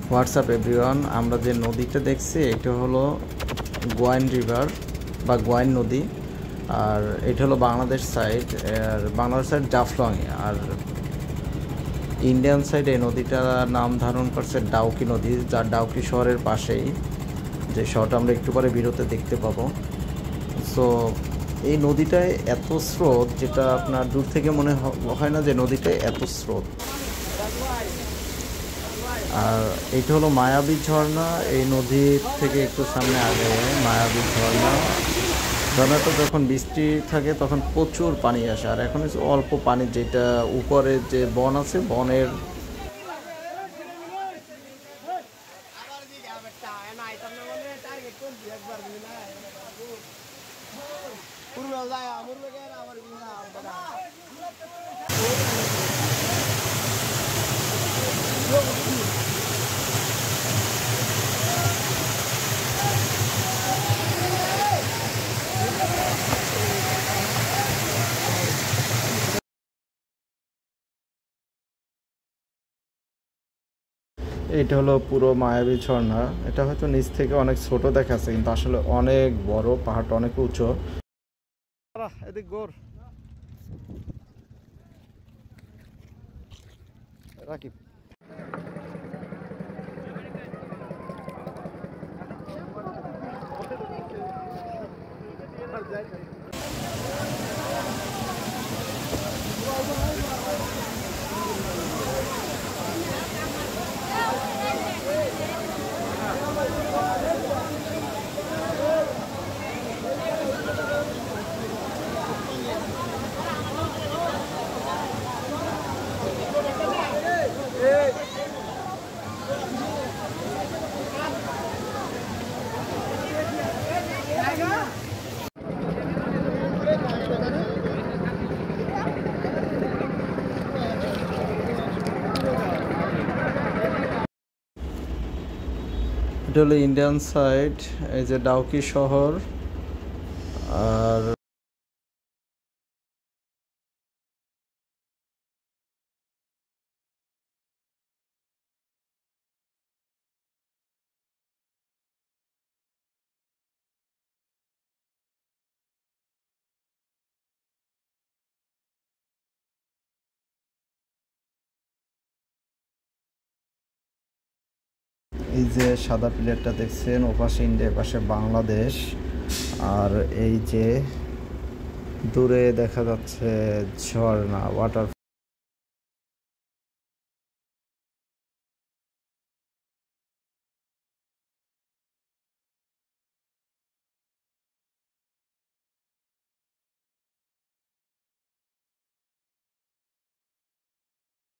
WhatsApp everyone, আমরা যে নদীটা দেখছি এটা হলো গোয়াইন রিভার বা গোয়াইন নদী। আর এটা হলো বাংলাদেশ সাইড, আর বাংলাদেশ সাইড জাফলং, আর ইন্ডিয়ান সাইড এই নদীটার নাম ধারণ করছে ডাউকি নদী, যা ডাউকি শহরের পাশেই, যে শহরটা আমরা একটু পরে বিরতে দেখতে পাবো। সো এই নদীটায় এত স্রোত, যেটা আপনার দূর থেকে মনে হয় না যে নদীটায় এত স্রোত। আর এইটা হলো মায়াবী ঝর্ণা, এই নদীর থেকে একটু সামনে আগে মায়াবী ঝর্ণা। ঝর্ণাটা যখন বৃষ্টি থাকে তখন প্রচুর পানি আসে, আর এখন অল্প পানি, যেটা উপরে যে বন আছে বনের এটা হলো পুরো মায়াবী ঝর্ণা। এটা হয়তো নিচ থেকে অনেক ছোট দেখাচ্ছে, কিন্তু আসলে অনেক বড়, পাহাড়টা অনেক উঁচু। এদিক গোর রাকিব। এটা হলো ইন্ডিয়ান সাইড, এই যে ডাউকি শহর। আর এই যে সাদা প্লেটটা দেখছেন, ওপাশে ইন্ডিয়া, পাশে বাংলাদেশ। আর এই যে দূরে দেখা যাচ্ছে ঝর্ণা, ওয়াটার।